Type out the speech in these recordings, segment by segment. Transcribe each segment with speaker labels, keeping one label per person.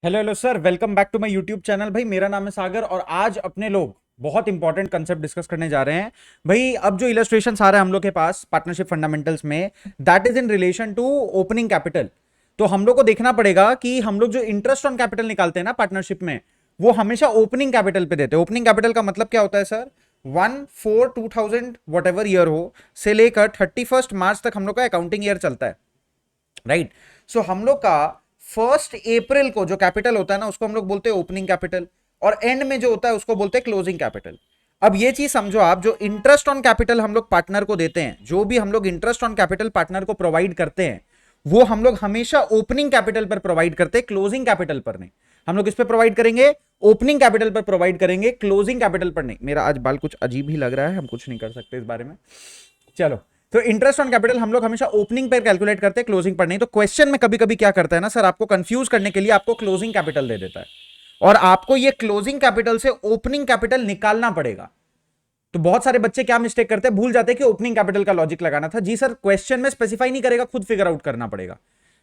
Speaker 1: Hello hello sir, welcome back to my YouTube channel. भाई मेरा नाम है सागर और आज अपने लोग बहुत इंपॉर्टेंट कंसेप्ट डिस्कस करने जा रहे हैं। भाई अब जो इलस्ट्रेशन आ रहा है हम लोग के पास पार्टनरशिप फंडामेंटल्स में, that is in relation to opening capital. तो हम लोग को देखना पड़ेगा कि हम लोग जो इंटरेस्ट ऑन कैपिटल निकालते हैं ना पार्टनरशिप में, वो हमेशा ओपनिंग कैपिटल पे देते हैं। ओपनिंग कैपिटल का मतलब क्या होता है सर? 1/4/2000 वट एवर ईयर हो से लेकर 31 मार्च तक हम लोग का अकाउंटिंग ईयर चलता है, राइट? सो हम लोग का 1 अप्रैल को जो कैपिटल होता है ना, उसको हम लोग बोलते हैं ओपनिंग कैपिटल, और एंड में जो होता है उसको बोलते हैं क्लोजिंग कैपिटल। अब ये चीज समझो आप, जो इंटरेस्ट ऑन कैपिटल हम लोग पार्टनर को देते हैं, जो भी हम लोग इंटरेस्ट ऑन कैपिटल पार्टनर को प्रोवाइड करते हैं, वो हम लोग हमेशा ओपनिंग कैपिटल पर प्रोवाइड करते हैं, क्लोजिंग कैपिटल पर नहीं। हम लोग इस पे प्रोवाइड करेंगे, ओपनिंग कैपिटल पर प्रोवाइड करेंगे, क्लोजिंग कैपिटल पर नहीं। मेरा आज बाल कुछ अजीब ही लग रहा है, हम कुछ नहीं कर सकते इस बारे में। चलो, तो इंटरेस्ट ऑन कैपिटल हम लोग हमेशा ओपनिंग पर कैलकुलेट करते हैं, क्लोजिंग पर नहीं। तो क्वेश्चन में कभी कभी क्या करता है ना सर, आपको कंफ्यूज करने के लिए आपको क्लोजिंग कैपिटल दे देता है, और आपको ये क्लोजिंग कैपिटल से ओपनिंग कैपिटल निकालना पड़ेगा। तो बहुत सारे बच्चे क्या मिस्टेक करते हैं, भूल जाते हैं कि ओपनिंग कैपिटल का लॉजिक लगाना था। जी सर, क्वेश्चन में स्पेसिफाई नहीं करेगा, खुद फिगर आउट करना पड़ेगा,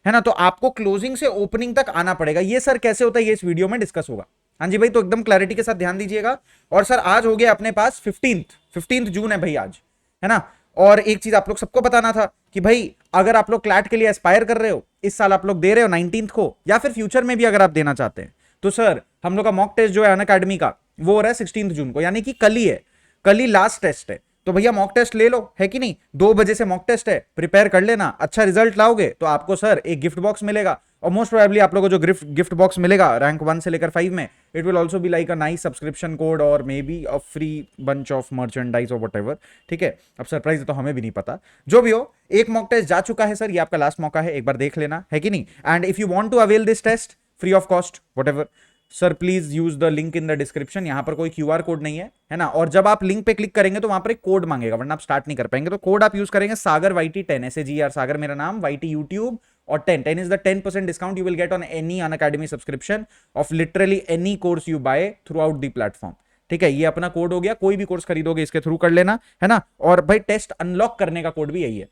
Speaker 1: है ना? तो आपको क्लोजिंग से ओपनिंग तक आना पड़ेगा। ये सर कैसे होता है, ये इस वीडियो में डिस्कस होगा। हाँ जी भाई, तो एकदम क्लैरिटी के साथ ध्यान दीजिएगा। और सर आज हो गया अपने पास 15 जून है भाई आज, है ना? और एक चीज आप लोग सबको बताना था कि भाई अगर आप लोग क्लैट के लिए एस्पायर कर रहे हो, इस साल आप लोग दे रहे हो 19 को, या फिर फ्यूचर में भी अगर आप देना चाहते हैं, तो सर हम लोग का मॉक टेस्ट जो है अनअकैडमी का, वो हो रहा है 16 जून को, यानी कि कल ही है, कल ही लास्ट टेस्ट है। तो भैया मॉक टेस्ट ले लो, है कि नहीं? 2 बजे से मॉक टेस्ट है, प्रिपेयर कर लेना। अच्छा रिजल्ट लाओगे तो आपको सर एक गिफ्ट बॉक्स मिलेगा, और मोस्ट प्रोबेबली आप लोगों को जो गिफ्ट बॉक्स मिलेगा रैंक 1 से लेकर 5 में, it will also be like a nice subscription code और may be a free bunch of merchandise और वट एवर। ठीक है, अब सरप्राइज है तो हमें भी नहीं पता। जो भी हो, एक मॉक टेस्ट जा चुका है सर, ये आपका लास्ट मौका है, एक बार देख लेना, है कि नहीं? And if you want to avail this test free of cost whatever, sir please use the link in the description. यहां पर कोई क्यूआर कोड नहीं है ना? और जब आप लिंक पे क्लिक करेंगे तो वहां पर एक कोड मांगेगा, वरना आप स्टार्ट नहीं कर पाएंगे। तो कोड आप यूज करेंगे सागर YT10, SAGR सागर मेरा नाम, YT यूट्यूब, और 10 is the 10% discount you will get on any Unacademy subscription off literally any course you buy throughout the platform. ठीक है, ये अपना कोड हो गया, कोई भी कोर्स खरीदोगे इसके थ्रू कर लेना, है ना? और भाई टेस्ट अनलॉक करने का कोड भी यही है।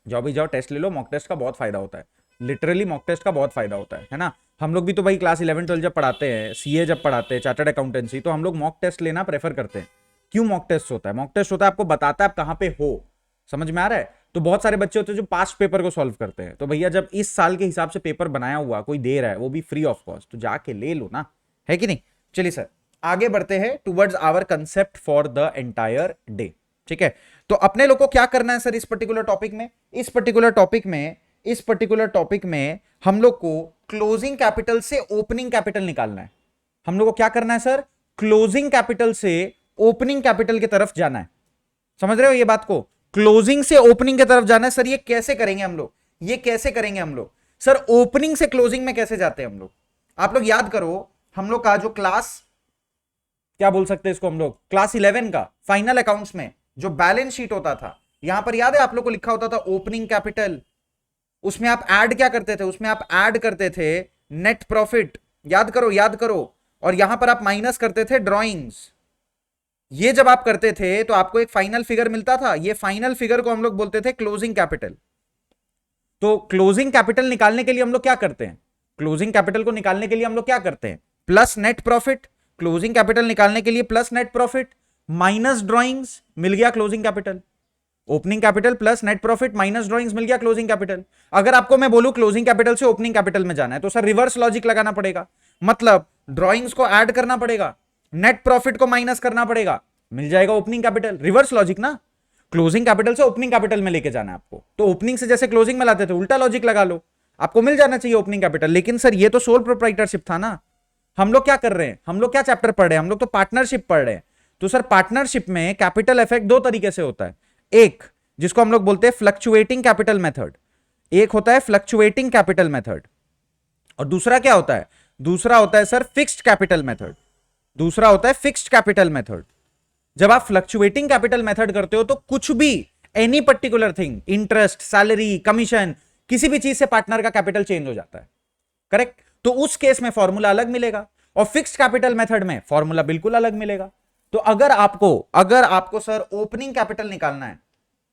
Speaker 1: जाओ भी जाओ, टेस्ट ले लो, मॉक टेस्ट का बहुत फायदा होता है, लिटरली मॉक टेस्ट का बहुत फायदा होता है ना? हम लोग भी तो भाई क्लास 11 12 जब पढ़ाते हैं, सीए जब पढ़ाते हैं, चार्टर्ड अकाउंटेंसी, तो हम लोग मॉक टेस्ट लेना प्रेफर करते हैं। क्यों मॉक टेस्ट होता है? मॉक टेस्ट होता है आपको बताता है आप कहां पे हो, समझ में आ रहा है? तो बहुत सारे बच्चे होते हैं जो पास्ट पेपर को सॉल्व करते हैं, तो भैया जब इस साल के हिसाब से पेपर बनाया हुआ कोई दे रहा है, वो भी फ्री ऑफ कॉस्ट, तो जाके ले लो ना, है कि नहीं? चलिए सर, आगे बढ़ते हैं towards our concept for the entire day. ठीक है, तो अपने लोग को क्या करना है सर इस पर्टिकुलर टॉपिक में? इस पर्टिकुलर टॉपिक में हम लोग को क्लोजिंग कैपिटल से ओपनिंग कैपिटल निकालना है। हम लोग को क्या करना है सर? क्लोजिंग कैपिटल से ओपनिंग कैपिटल की तरफ जाना है। समझ रहे हो ये बात को? क्लोजिंग से ओपनिंग की तरफ जाना है सर। ये कैसे करेंगे हम लोग? सर ओपनिंग से क्लोजिंग में कैसे जाते हैं हम लोग? आप लोग याद करो, हम लोग का जो क्लास, क्या बोल सकते हैं इसको हम लोग, क्लास 11 का फाइनल अकाउंट्स में जो बैलेंस शीट होता था, यहां पर याद है आप लोग को लिखा होता था ओपनिंग कैपिटल। उसमें आप ऐड क्या करते थे? उसमें आप ऐड करते थे नेट प्रॉफिट, याद करो। और यहां पर आप माइनस करते थे ड्रॉइंग्स। ये जब आप करते थे तो आपको एक फाइनल फिगर मिलता था, ये फाइनल फिगर को हम लोग बोलते थे क्लोजिंग कैपिटल। तो क्लोजिंग कैपिटल निकालने के लिए हम लोग क्या करते हैं? क्लोजिंग कैपिटल को निकालने के लिए हम लोग क्या करते हैं? Plus net profit. Closing capital निकालने के लिए plus net profit minus drawings, मिल गया closing capital. Opening capital plus net profit minus drawings, मिल गया क्लोजिंग कैपिटल। अगर आपको मैं बोलूं क्लोजिंग कैपिटल से ओपनिंग कैपिटल में जाना है, तो सर रिवर्स लॉजिक लगाना पड़ेगा। मतलब ड्रॉइंग्स को ऐड करना पड़ेगा, नेट प्रॉफिट को माइनस करना पड़ेगा, मिल जाएगा ओपनिंग कैपिटल। रिवर्स लॉजिक ना, क्लोजिंग कैपिटल से ओपनिंग कैपिटल में लेके जाना है आपको। तो ओपनिंग से जैसे क्लोजिंग में लाते थे, उल्टा लॉजिक लगा लो, आपको मिल जाना चाहिए ओपनिंग कैपिटल। लेकिन सर ये तो सोल प्रोप्राइटरशिप था ना। हम लोग क्या कर रहे हैं? हम लोग क्या चैप्टर पढ़ रहे हैं? हम लोग तो पार्टनरशिप पढ़ रहे हैं। तो सर पार्टनरशिप में कैपिटल इफेक्ट दो तरीके से होता है। एक जिसको हम लोग बोलते हैं फ्लक्चुएटिंग कैपिटल मेथड, एक होता है फ्लक्चुएटिंग कैपिटल मेथड, और दूसरा क्या होता है? दूसरा होता है सर फिक्स्ड कैपिटल मेथड। दूसरा होता है फिक्स्ड कैपिटल मेथड। जब आप फ्लक्चुएटिंग कैपिटल मेथड करते हो तो कुछ भी, any particular thing, interest, salary, commission, किसी भी चीज से पार्टनर का कैपिटल चेंज हो जाता है, करेक्ट? तो उस केस में फॉर्मूला अलग मिलेगा, और फिक्स्ड कैपिटल मेथड में फॉर्मूला बिल्कुल अलग मिलेगा। तो अगर आपको सर ओपनिंग कैपिटल निकालना है,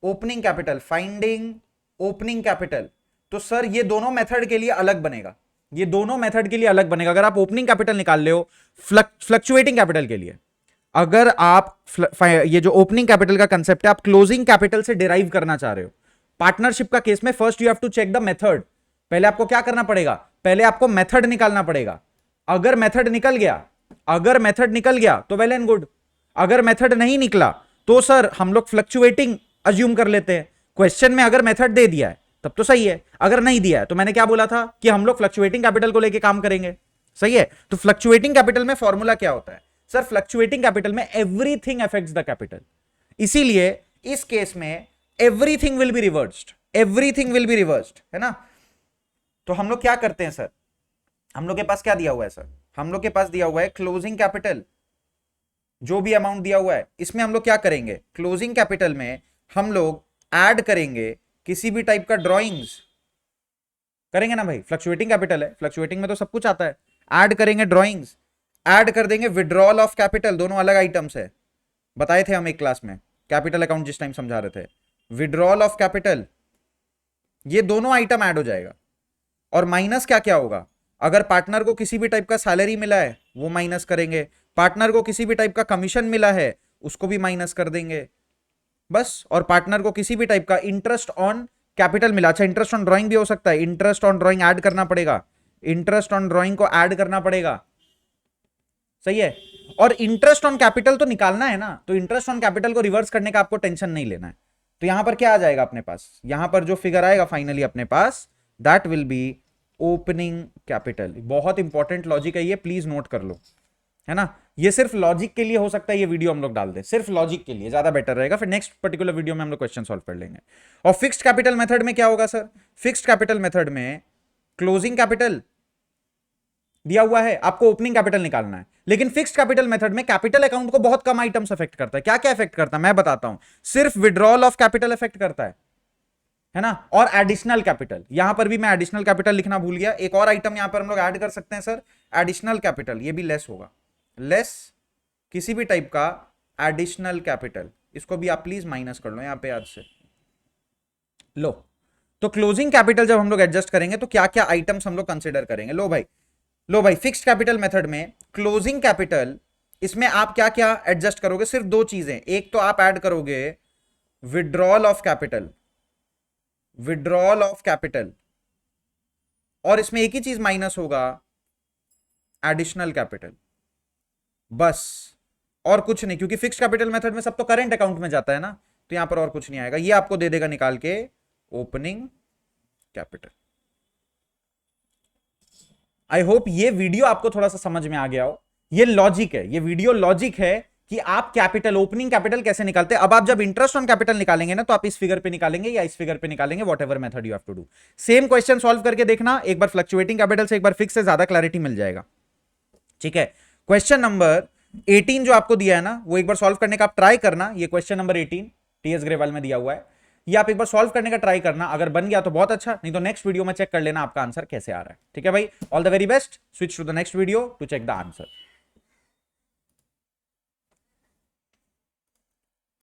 Speaker 1: opening capital, finding opening capital, तो सर ये दोनों मेथड के लिए अलग बनेगा। ये दोनों मेथड के लिए अलग बनेगा। अगर आप ओपनिंग कैपिटल निकाल रहे हो फ्लक्चुएटिंग कैपिटल के लिए, अगर आप ये जो ओपनिंग कैपिटल का कंसेप्ट है आप क्लोजिंग कैपिटल से डिराइव करना चाह रहे हो, पार्टनरशिप का केस में first you have to check the method. पहले आपको क्या करना पड़ेगा, पहले आपको मेथड निकालना पड़ेगा। अगर मेथड निकल गया तो वेल एंड गुड, अगर मेथड नहीं निकला तो सर हम लोग फ्लक्चुएटिंग अज्यूम कर लेते हैं। क्वेश्चन में अगर मेथड दे दिया है तब तो सही है, अगर नहीं दिया है तो मैंने क्या बोला था कि हम लोग फ्लक्चुएटिंग कैपिटल को लेके काम करेंगे, सही है। तो फ्लक्चुएटिंग कैपिटल में फॉर्मूला क्या होता है सर, फ्लक्चुएटिंग कैपिटल में एवरीथिंग अफेक्ट्स द कैपिटल, इसीलिए इस केस में एवरीथिंग विल बी रिवर्स्ड, है ना। तो हम लोग क्या करते हैं सर, हम लोग के पास क्या दिया हुआ है सर, हम लोग के पास दिया हुआ है क्लोजिंग कैपिटल, जो भी अमाउंट दिया हुआ है इसमें हम लोग क्या करेंगे, क्लोजिंग कैपिटल में हम लोग ऐड करेंगे किसी भी टाइप का ड्रॉइंग्स करेंगे ना भाई, फ्लक्चुएटिंग कैपिटल है, फ्लक्चुएटिंग में तो सब कुछ आता है, ऐड करेंगे ड्रॉइंग्स, ऐड कर देंगे विड्रॉल ऑफ कैपिटल, दोनों अलग आइटम्स है, बताए थे हम एक क्लास में कैपिटल अकाउंट जिस टाइम समझा रहे थे, विड्रॉल ऑफ कैपिटल, ये दोनों आइटम ऐड हो जाएगा। और माइनस क्या क्या होगा, अगर पार्टनर को किसी भी टाइप का सैलरी मिला है वो माइनस करेंगे, पार्टनर को किसी भी टाइप का कमीशन मिला है उसको भी माइनस कर देंगे बस, और पार्टनर को किसी भी टाइप का इंटरेस्ट ऑन कैपिटल मिला, अच्छा इंटरेस्ट ऑन ड्राइंग भी हो सकता है, इंटरेस्ट ऑन ड्राइंग ऐड करना पड़ेगा, इंटरेस्ट ऑन ड्राइंग को ऐड करना पड़ेगा, सही है। और इंटरेस्ट ऑन कैपिटल तो निकालना है ना, तो इंटरेस्ट ऑन कैपिटल को रिवर्स करने का आपको टेंशन नहीं लेना है। तो यहां पर क्या आ जाएगा अपने पास, यहां पर जो फिगर आएगा फाइनली अपने पास, that will be opening capital. बहुत इंपॉर्टेंट लॉजिक है ये, प्लीज नोट कर लो, है ना। ये सिर्फ लॉजिक के लिए हो सकता है, ये वीडियो हम लोग डाल दे सिर्फ लॉजिक के लिए, ज्यादा बेटर रहेगा, फिर नेक्स्ट पर्टिकुलर वीडियो में हम लोग क्वेश्चन सॉल्व कर लेंगे। और फिक्स्ड कैपिटल मेथड में क्या होगा सर, फिक्स्ड कैपिटल मेथड में क्लोजिंग कैपिटल दिया हुआ है, आपको ओपनिंग कैपिटल निकालना है, लेकिन फिक्स्ड कैपिटल मेथड में कैपिटल अकाउंट को बहुत कम आइटम्स अफेक्ट करता है। क्या क्या अफेक्ट करता है मैं बताता हूं, सिर्फ विड्रॉल ऑफ कैपिटल अफेक्ट करता है ना, और एडिशनल कैपिटल, यहां पर भी मैं एडिशनल कैपिटल लिखना भूल गया, एक और आइटम यहां पर हम लोग ऐड कर सकते हैं सर, एडिशनल कैपिटल, ये भी लेस होगा, लेस किसी भी टाइप का एडिशनल कैपिटल, इसको भी आप प्लीज माइनस कर लो यहां पे याद से लो। तो क्लोजिंग कैपिटल जब हम लोग एडजस्ट करेंगे तो क्या क्या आइटम्स हम लोग कंसिडर करेंगे, लो भाई फिक्स्ड कैपिटल मेथड में क्लोजिंग कैपिटल, इसमें आप क्या क्या एडजस्ट करोगे, सिर्फ दो चीजें, एक तो आप ऐड करोगे विड्रॉल ऑफ कैपिटल, और इसमें एक ही चीज माइनस होगा, एडिशनल कैपिटल, बस और कुछ नहीं, क्योंकि फिक्स्ड कैपिटल मेथड में सब तो करंट अकाउंट में जाता है ना, तो यहां पर और कुछ नहीं आएगा, ये आपको दे देगा निकाल के ओपनिंग कैपिटल। आई होप ये वीडियो आपको थोड़ा सा समझ में आ गया हो, ये लॉजिक है, ये वीडियो लॉजिक है कि आप कैपिटल ओपनिंग कैपिटल कैसे निकालते हैं। अब आप जब इंटरेस्ट ऑन कैपिटल निकालेंगे ना, तो आप इस फिगर पे निकालेंगे या इस फिगर पे निकालेंगे, whatever method you have to do. Same question solve करके देखना, एक बार फ्लक्चुएटिंग कैपिटल से एक बार फिक्स से ज्यादा क्लैरिटी मिल जाएगा, ठीक है। क्वेश्चन नंबर 18 जो आपको दिया है ना, वो एक बार सॉल्व करने का आप ट्राई करना, ये क्वेश्चन नंबर 18 टीएस ग्रेवाल में दिया हुआ है, ये आप एक बार सॉल्व करने का ट्राई करना, अगर बन गया तो बहुत अच्छा, नहीं तो नेक्स्ट वीडियो में चेक कर लेना आपका आंसर कैसे आ रहा है, ठीक है भाई। All the very best, switch to the next video to check the answer.